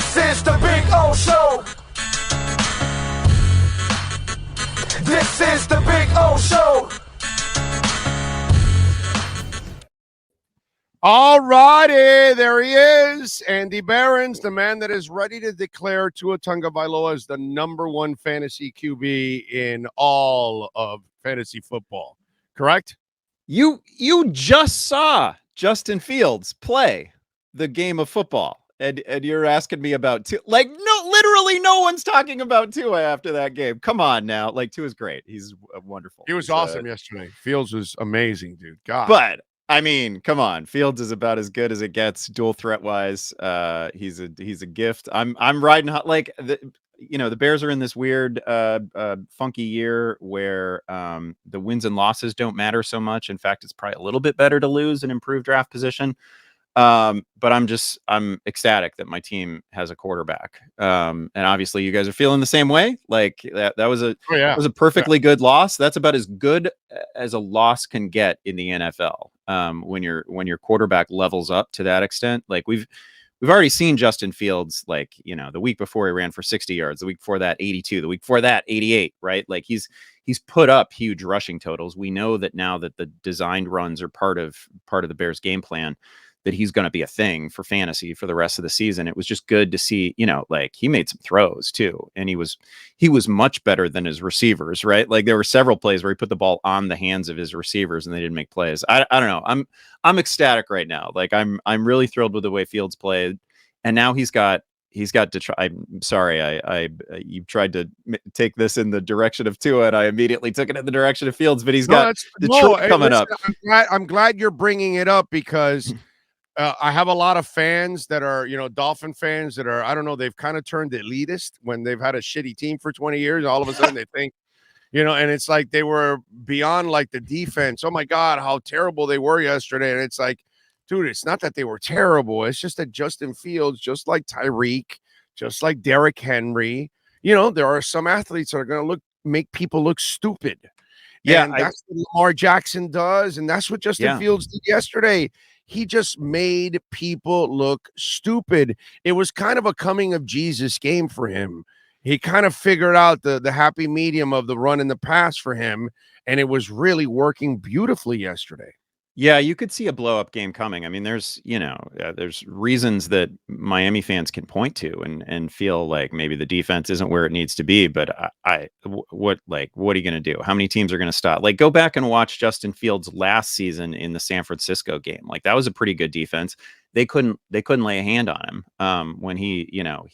This is the Big O Show. This is the Big O Show. All righty, there he is, Andy Behrens, the man that is ready to declare Tua Tagovailoa as the #1 fantasy QB in all of fantasy football. Correct? You just saw Justin Fields play the game of football, and you're asking me about Tua. Like, no, literally no one's talking about Tua after that game. Come on now. Like, Tua's great. He's wonderful. He was awesome yesterday. Fields was amazing, dude. God. But I mean, come on. Fields is about as good as it gets, dual threat wise. He's a gift. I'm riding hot. Like, the Bears are in this weird, funky year where the wins and losses don't matter so much. In fact, it's probably a little bit better to lose and improve draft position. But I'm ecstatic that my team has a quarterback. And obviously you guys are feeling the same way. Like that was a perfectly good loss. That's about as good as a loss can get in the NFL. When your quarterback levels up to that extent, like we've already seen Justin Fields, like, the week before he ran for 60 yards, the week before that 82, the week before that 88, right? Like he's put up huge rushing totals. We know that now that the designed runs are part of the Bears game plan, that he's going to be a thing for fantasy for the rest of the season. It was just good to see, like he made some throws too. And he was much better than his receivers, right? Like there were several plays where he put the ball on the hands of his receivers and they didn't make plays. I don't know. I'm ecstatic right now. Like I'm really thrilled with the way Fields played. And now he's got Detroit. I'm sorry. You tried to take this in the direction of Tua and I immediately took it in the direction of Fields, but he's got Detroit coming up. I'm glad you're bringing it up because I have a lot of fans that are, Dolphin fans that are, I don't know, they've kind of turned elitist when they've had a shitty team for 20 years. All of a sudden they think, and it's like they were beyond like the defense. Oh my God, how terrible they were yesterday. And it's like, dude, it's not that they were terrible. It's just that Justin Fields, just like Tyreek, just like Derrick Henry, there are some athletes that are going to make people look stupid. Yeah. And that's what Lamar Jackson does. And that's what Justin Fields did yesterday. He just made people look stupid. It was kind of a coming of Jesus game for him. He kind of figured out the happy medium of the run and the pass for him, and it was really working beautifully yesterday. Yeah, you could see a blow-up game coming. I mean, there's reasons that Miami fans can point to and feel like maybe the defense isn't where it needs to be. But what are you going to do? How many teams are going to stop? Like, go back and watch Justin Fields last season in the San Francisco game. Like, that was a pretty good defense. They couldn't lay a hand on him when he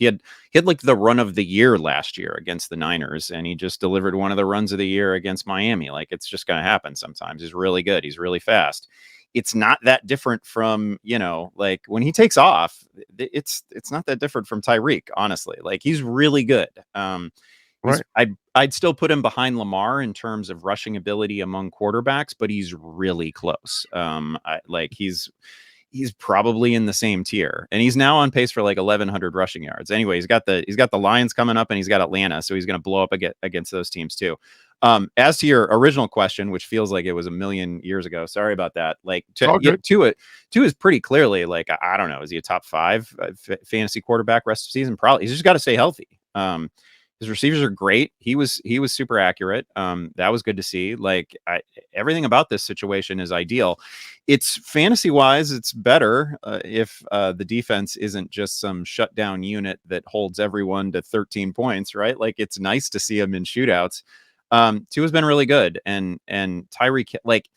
had like the run of the year last year against the Niners, and he just delivered one of the runs of the year against Miami. Like, it's just going to happen sometimes. He's really good. He's really fast. It's not that different from, like when he takes off, it's not that different from Tyreek, honestly. Like, he's really good. Right. I'd still put him behind Lamar in terms of rushing ability among quarterbacks, but he's really close. He's probably in the same tier, and he's now on pace for like 1,100 rushing yards. Anyway, he's got the Lions coming up, and he's got Atlanta, so he's going to blow up against those teams too. As to your original question, which feels like it was a million years ago, sorry about that. Like Tua is pretty clearly like, I don't know, is he a top 5 fantasy quarterback rest of the season? Probably. He's just got to stay healthy. His receivers are great. He was super accurate. That was good to see. Like, everything about this situation is ideal. It's fantasy wise, it's better if the defense isn't just some shutdown unit that holds everyone to 13 points, right? Like, it's nice to see him in shootouts. Tua's been really good, and Tyreek, like,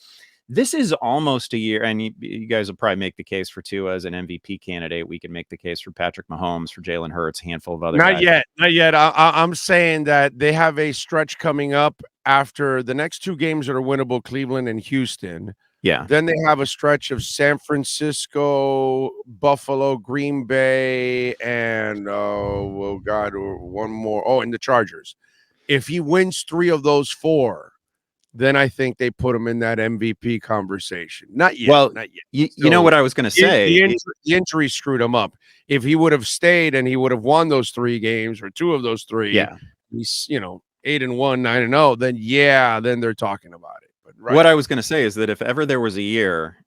this is almost a year, and you guys will probably make the case for Tua as an MVP candidate. We can make the case for Patrick Mahomes, for Jalen Hurts, a handful of other guys. Not yet. I'm saying that they have a stretch coming up after the next 2 games that are winnable, Cleveland and Houston. Yeah. Then they have a stretch of San Francisco, Buffalo, Green Bay, and one more. Oh, and the Chargers. If he wins 3 of those 4, then I think they put him in that MVP conversation. Not yet. Well, not yet. You know what I was going to say? The injury screwed him up. If he would have stayed and he would have won those 3 games or 2 of those 3, he's 8-1, 9-0. Then they're talking about it. happen, right? What I was going to say is that if ever there was a year,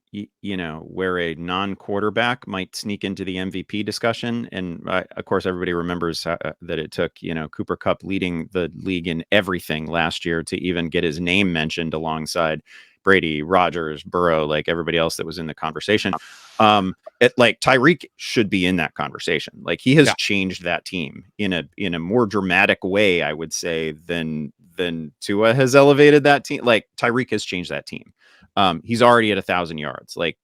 you know, where a non-quarterback might sneak into the MVP discussion, and of course everybody remembers that it took, you know, Cooper Kupp leading the league in everything last year to even get his name mentioned alongside Brady, Rodgers, Burrow, like everybody else that was in the conversation. Like Tyreek should be in that conversation. Like he has changed that team in a more dramatic way, I would say, than Tua has elevated that team. Like Tyreek has changed that team. He's already at 1,000 yards. Like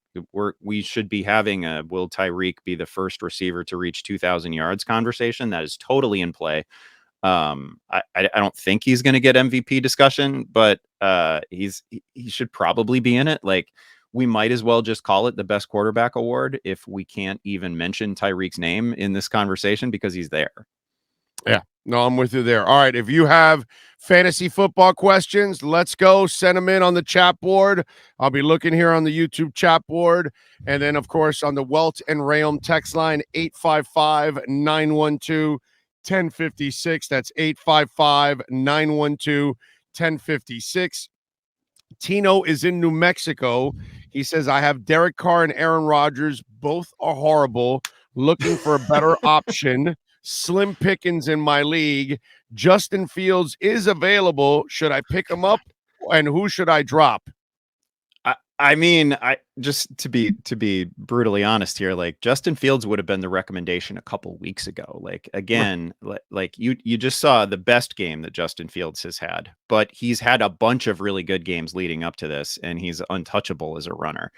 we should be having a will Tyreek be the first receiver to reach 2,000 yards conversation. That is totally in play. I don't think he's going to get MVP discussion, but he should probably be in it. Like we might as well just call it the best quarterback award if we can't even mention Tyreek's name in this conversation because he's there. Yeah, no, I'm with you there. All right, if you have fantasy football questions, let's go. Send them in on the chat board. I'll be looking here on the YouTube chat board. And then, of course, on the Welt and Realm text line, 855-912-1056. That's 855-912-1056. Tino is in New Mexico. He says, I have Derek Carr and Aaron Rodgers. Both are horrible. Looking for a better option. Slim pickings in my league. Justin Fields is available. Should I pick him up? And who should I drop? I mean, I just to be brutally honest here, like Justin Fields would have been the recommendation a couple weeks ago. Like again, like you just saw the best game that Justin Fields has had, but he's had a bunch of really good games leading up to this, and he's untouchable as a runner.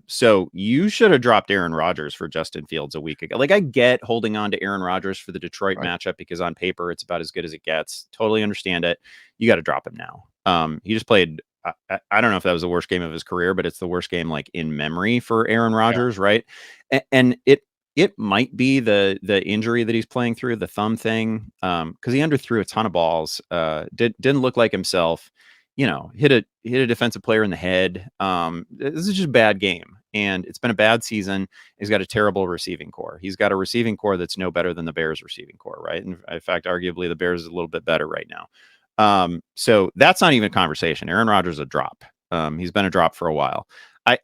So you should have dropped Aaron Rodgers for Justin Fields a week ago. Like I get holding on to Aaron Rodgers for the Detroit matchup because on paper it's about as good as it gets. Totally understand it. You got to drop him now. He just played. I don't know if that was the worst game of his career, but it's the worst game like in memory for Aaron Rodgers, right? And it might be the injury that he's playing through, the thumb thing, because he underthrew a ton of balls. Didn't look like himself. You know, hit a defensive player in the head. This is just a bad game, and it's been a bad season. He's got a terrible receiving core. He's got a receiving core that's no better than the Bears' receiving core, right? And in fact, arguably the Bears is a little bit better right now. So that's not even a conversation. Aaron Rodgers is a drop. He's been a drop for a while. I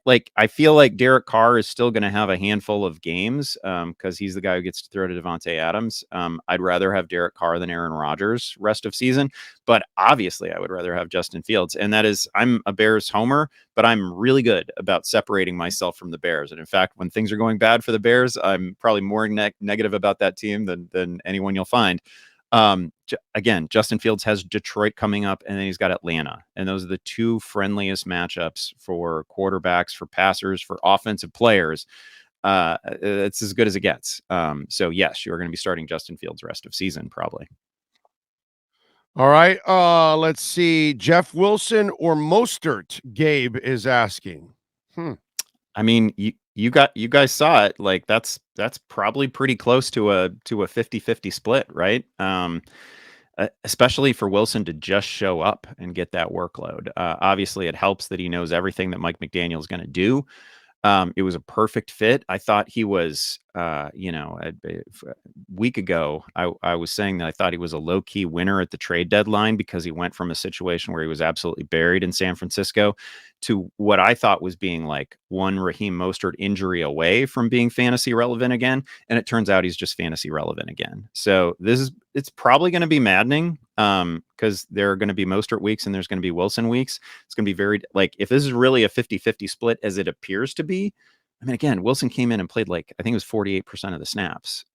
feel like Derek Carr is still going to have a handful of games because he's the guy who gets to throw to Devontae Adams. I'd rather have Derek Carr than Aaron Rodgers rest of season, but obviously I would rather have Justin Fields. And that is, I'm a Bears homer, but I'm really good about separating myself from the Bears. And in fact, when things are going bad for the Bears, I'm probably more negative about that team than anyone you'll find. Again, Justin Fields has Detroit coming up, and then he's got Atlanta, and those are the two friendliest matchups for quarterbacks, for passers, for offensive players. It's as good as it gets. So yes, you're going to be starting Justin Fields rest of season probably. All right. Let's see. Jeff Wilson or Mostert? Gabe is asking. I mean, you guys saw it. Like that's probably pretty close to a 50-50 split, right? Especially for Wilson to just show up and get that workload. Obviously, it helps that he knows everything that Mike McDaniel is going to do. It was a perfect fit. I thought he was, a week ago, I was saying that I thought he was a low-key winner at the trade deadline because he went from a situation where he was absolutely buried in San Francisco to what I thought was being like one Raheem Mostert injury away from being fantasy relevant again. And it turns out he's just fantasy relevant again. So it's probably going to be maddening because there are going to be Mostert weeks and there's going to be Wilson weeks. It's going to be very, like, if this is really a 50-50 split as it appears to be, I mean, again, Wilson came in and played like, I think it was 48% of the snaps.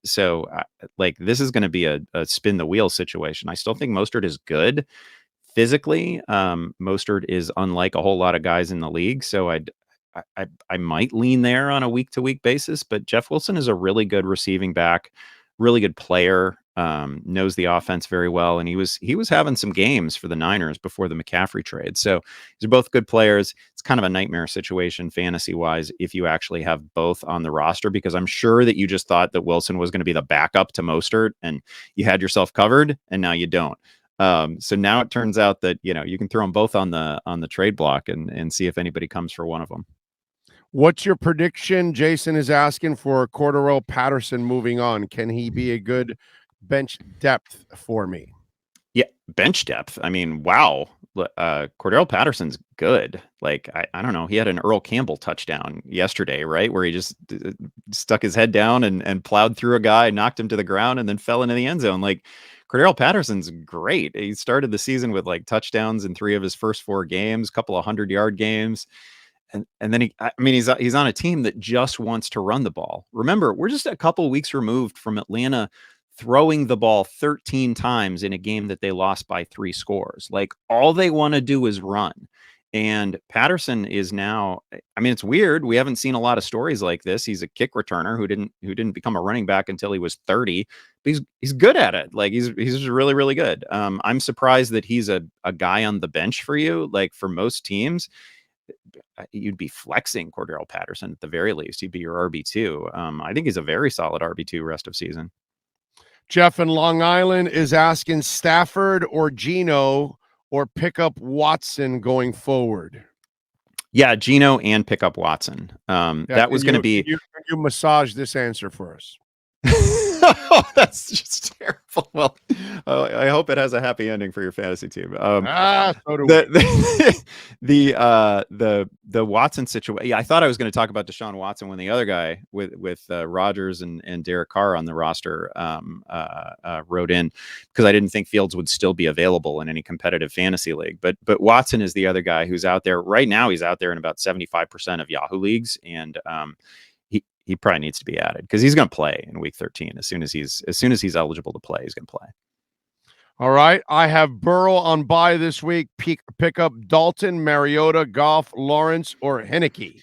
So this is going to be a spin the wheel situation. I still think Mostert is good physically. Mostert is unlike a whole lot of guys in the league. So I might lean there on a week to week basis, but Jeff Wilson is a really good receiving back, really good player, knows the offense very well. And he was having some games for the Niners before the McCaffrey trade. So these are both good players. It's kind of a nightmare situation fantasy wise if you actually have both on the roster, because I'm sure that you just thought that Wilson was going to be the backup to Mostert and you had yourself covered, and now you don't. So now it turns out that, you can throw them both on the trade block and see if anybody comes for one of them. What's your prediction? Jason is asking for Cordarrelle Patterson moving on. Can he be a good bench depth for me? Yeah, bench depth. I mean, wow. Cordell Patterson's good. Like, I don't know. He had an Earl Campbell touchdown yesterday, right? Where he just stuck his head down and plowed through a guy, knocked him to the ground, and then fell into the end zone. Like, Cordell Patterson's great. He started the season with like touchdowns in 3 of his first 4 games, couple of 100-yard games. And then he's on a team that just wants to run the ball. Remember, we're just a couple weeks removed from Atlanta throwing the ball 13 times in a game that they lost by 3 scores. Like, all they want to do is run. And Patterson is now, I mean, it's weird. We haven't seen a lot of stories like this. He's a kick returner who didn't become a running back until he was 30. But he's good at it. Like, he's really, really good. I'm surprised that he's a guy on the bench for you. Like, for most teams, you'd be flexing Cordell Patterson at the very least. He'd be your RB2. I think he's a very solid RB2 rest of season. Jeff in Long Island is asking Stafford or Geno or pick up Watson going forward. Yeah, Geno and pick up Watson. That was going to be. You massage this answer for us. Oh, that's just terrible. Well, I hope it has a happy ending for your fantasy team. So do we. The Watson situation. Yeah, I thought I was going to talk about Deshaun Watson when the other guy with Rodgers and Derek Carr on the roster wrote in, because I didn't think Fields would still be available in any competitive fantasy league. But Watson is the other guy who's out there right now. He's out there in about 75% of Yahoo leagues, and he probably needs to be added because he's going to play in week 13. As soon as he's eligible to play, he's going to play. All right. I have Burrow on bye this week. Pick up Dalton, Mariota, Goff, Lawrence, or Heineke.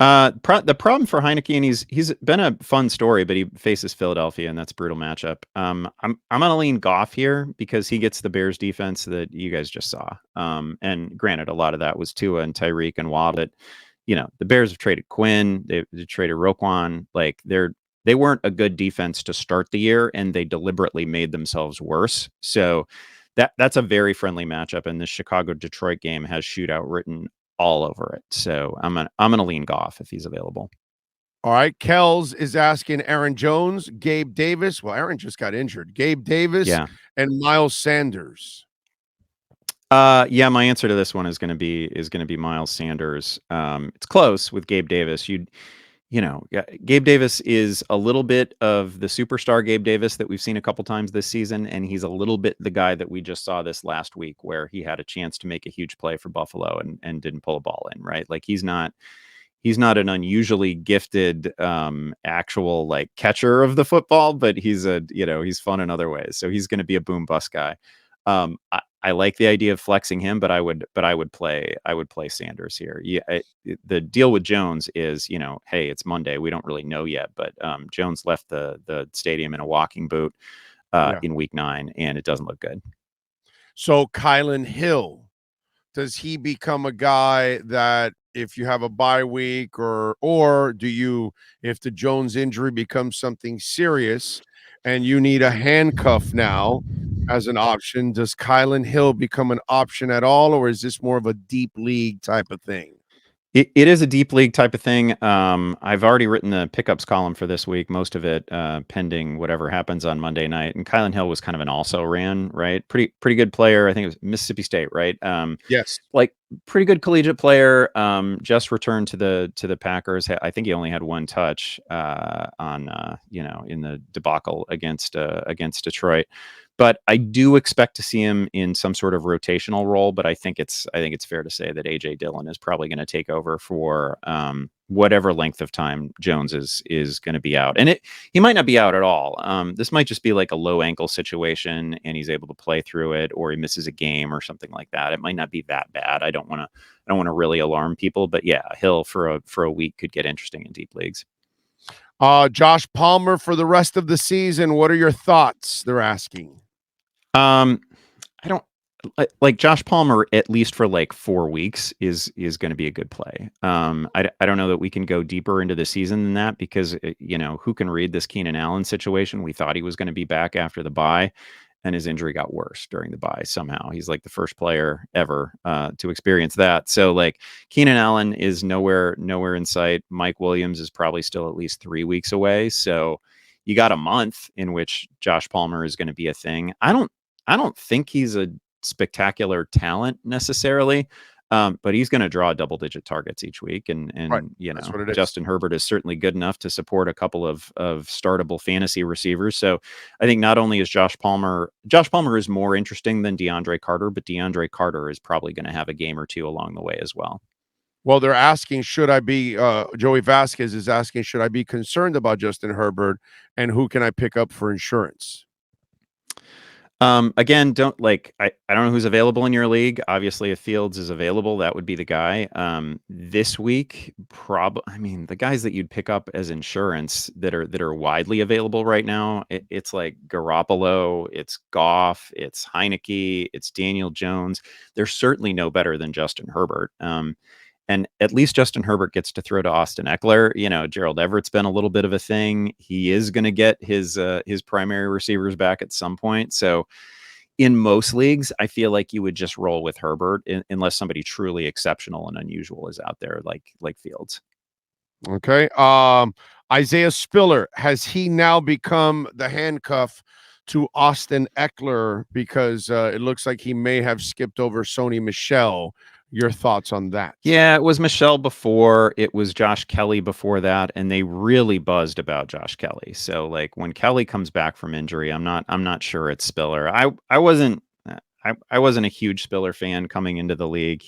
The problem for Heineke, and he's been a fun story, but he faces Philadelphia, and that's a brutal matchup. I'm gonna lean Goff here because he gets the Bears defense that you guys just saw. And granted, a lot of that was Tua and Tyreek and Waddle. But, the Bears have traded Quinn, they traded Roquan. Like, they weren't a good defense to start the year, and they deliberately made themselves worse. So that's a very friendly matchup, and the Chicago-Detroit game has shootout written all over it. So I'm gonna lean Goff if he's available. All right. Kells is asking Aaron Jones, Gabe Davis. Well, Aaron just got injured. Gabe Davis and Miles Sanders. Yeah, my answer to this one is going to be Miles Sanders. It's close with Gabe Davis. Gabe Davis is a little bit of the superstar Gabe Davis that we've seen a couple times this season, and he's a little bit the guy that we just saw this last week where he had a chance to make a huge play for Buffalo and didn't pull a ball in, right? Like, he's not an unusually gifted actual like catcher of the football, but he's fun in other ways. So he's going to be a boom bust guy. I like the idea of flexing him, but I would play Sanders here. Yeah, the deal with Jones is, hey, it's Monday. We don't really know yet, but Jones left the stadium in a walking boot in week 9, and it doesn't look good. So Kylan Hill, does he become a guy that if you have a bye week or do you, if the Jones injury becomes something serious and you need a handcuff now as an option, does Kylan Hill become an option at all, or is this more of a deep league type of thing? It is a deep league type of thing. I've already written the pickups column for this week, most of it pending whatever happens on Monday night. And Kylan Hill was kind of an also ran, right? Pretty good player. I think it was Mississippi State, right? Yes. Like, pretty good collegiate player. Just returned to the Packers. I think he only had 1 touch in the debacle against Detroit. But I do expect to see him in some sort of rotational role. But I think it's fair to say that AJ Dillon is probably going to take over for whatever length of time Jones is going to be out. And he might not be out at all. This might just be like a low ankle situation, and he's able to play through it, or he misses a game or something like that. It might not be that bad. I don't want to really alarm people, but yeah, Hill for a week could get interesting in deep leagues. Josh Palmer for the rest of the season. What are your thoughts? They're asking. I don't like Josh Palmer, at least for like 4 weeks is going to be a good play. I don't know that we can go deeper into the season than that because, who can read this Keenan Allen situation? We thought he was going to be back after the bye, and his injury got worse during the bye somehow. He's like the first player ever to experience that. So like Keenan Allen is nowhere in sight. Mike Williams is probably still at least 3 weeks away. So you got a month in which Josh Palmer is going to be a thing. I don't think he's a spectacular talent necessarily. But he's going to draw double-digit targets each week, and Right. you That's know, what it is. Justin Herbert is certainly good enough to support a couple of startable fantasy receivers. So I think not only is Josh Palmer is more interesting than DeAndre Carter, but DeAndre Carter is probably going to have a game or two along the way as well. Well, they're asking, should I be, Joey Vasquez is asking, should I be concerned about Justin Herbert, and who can I pick up for insurance? Again, I don't know who's available in your league. Obviously, if Fields is available, that would be the guy. This week, the guys that you'd pick up as insurance that are widely available right now, it's like Garoppolo, it's Goff, it's Heineke, it's Daniel Jones. They're certainly no better than Justin Herbert. And at least Justin Herbert gets to throw to Austin Eckler. You know, Gerald Everett's been a little bit of a thing. He is going to get his primary receivers back at some point. So in most leagues, I feel like you would just roll with Herbert unless somebody truly exceptional and unusual is out there, like Fields. Okay. Isaiah Spiller, has he now become the handcuff to Austin Eckler, because it looks like he may have skipped over Sony Michel? Your thoughts on that? Yeah, it was Michelle before. It was Josh Kelly before that, and they really buzzed about Josh Kelly. So, like, when Kelly comes back from injury, I'm not sure it's Spiller. I wasn't a huge Spiller fan coming into the league.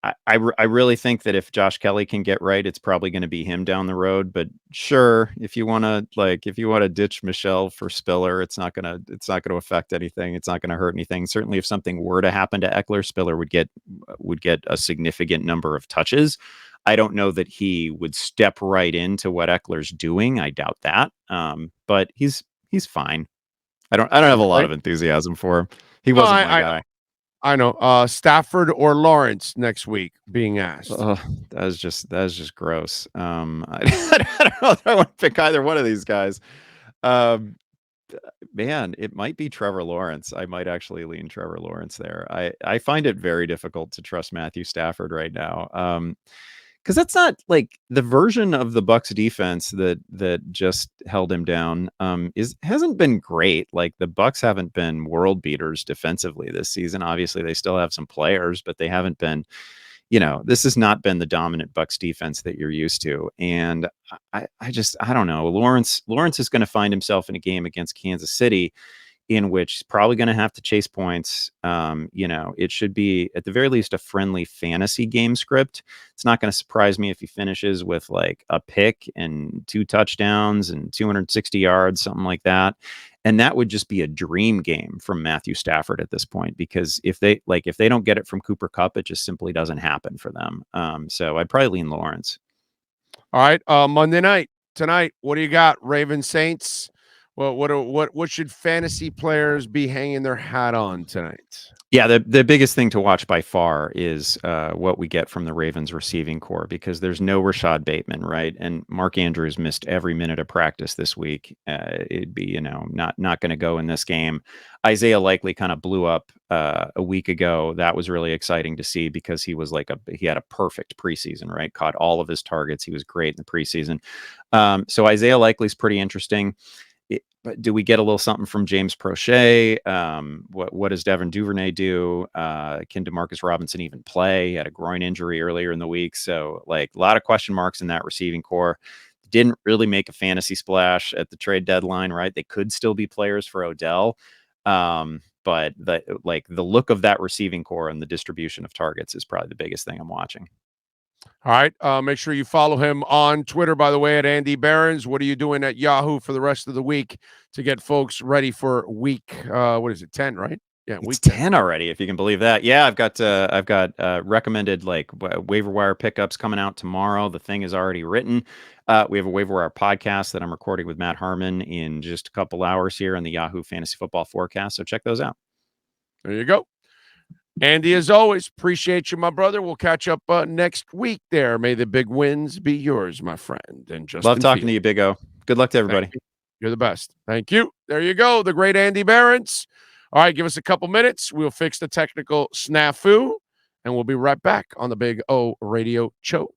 I really think that if Josh Kelly can get right, it's probably going to be him down the road. But sure, if you want to ditch Michelle for Spiller, it's not gonna affect anything. It's not going to hurt anything. Certainly, if something were to happen to Eckler, Spiller would get a significant number of touches. I don't know that he would step right into what Eckler's doing. I doubt that. But he's fine. I don't have a lot of enthusiasm for him. He wasn't my guy. I know. Stafford or Lawrence next week being asked. That is just gross. I don't know if I want to pick either one of these guys. Man, it might be Trevor Lawrence. I might actually lean Trevor Lawrence there. I find it very difficult to trust Matthew Stafford right now. Because that's not like the version of the Bucs defense that just held him down. Hasn't been great. Like, the Bucs haven't been world beaters defensively this season. Obviously, they still have some players, but they haven't been. You know, this has not been the dominant Bucs defense that you're used to. And I don't know. Lawrence is going to find himself in a game against Kansas City, in which he's probably going to have to chase points. It should be at the very least a friendly fantasy game script. It's not going to surprise me if he finishes with like a pick and 2 touchdowns and 260 yards, something like that. And that would just be a dream game from Matthew Stafford at this point, because if they don't get it from Cooper Kupp, it just simply doesn't happen for them. So I'd probably lean Lawrence. All right. Monday night tonight, what do you got? Ravens Saints. Well, what should fantasy players be hanging their hat on tonight? Yeah, the biggest thing to watch by far is what we get from the Ravens receiving core, because there's no Rashad Bateman, right? And Mark Andrews missed every minute of practice this week. It'd be, not going to go in this game. Isaiah Likely kind of blew up a week ago. That was really exciting to see, because he was he had a perfect preseason, right? Caught all of his targets. He was great in the preseason. So Isaiah Likely's pretty interesting. But do we get a little something from James Prochet? What does Devin Duvernay do? Can Demarcus Robinson even play? He had a groin injury earlier in the week. So, like, a lot of question marks in that receiving core. Didn't really make a fantasy splash at the trade deadline, right? They could still be players for Odell. But the look of that receiving core and the distribution of targets is probably the biggest thing I'm watching. All right. Make sure you follow him on Twitter, by the way, at Andy Behrens. What are you doing at Yahoo for the rest of the week to get folks ready for week, 10, right? Yeah, week 10 already, if you can believe that. Yeah, I've got recommended waiver wire pickups coming out tomorrow. The thing is already written. We have a waiver wire podcast that I'm recording with Matt Harmon in just a couple hours here on the Yahoo Fantasy Football Forecast. So check those out. There you go. Andy, as always, appreciate you, my brother. We'll catch up next week there. May the big wins be yours, my friend. And just love talking to you, Big O. Good luck to everybody. You're the best. Thank you. There you go. The great Andy Behrens. All right, give us a couple minutes. We'll fix the technical snafu, and we'll be right back on the Big O Radio Show.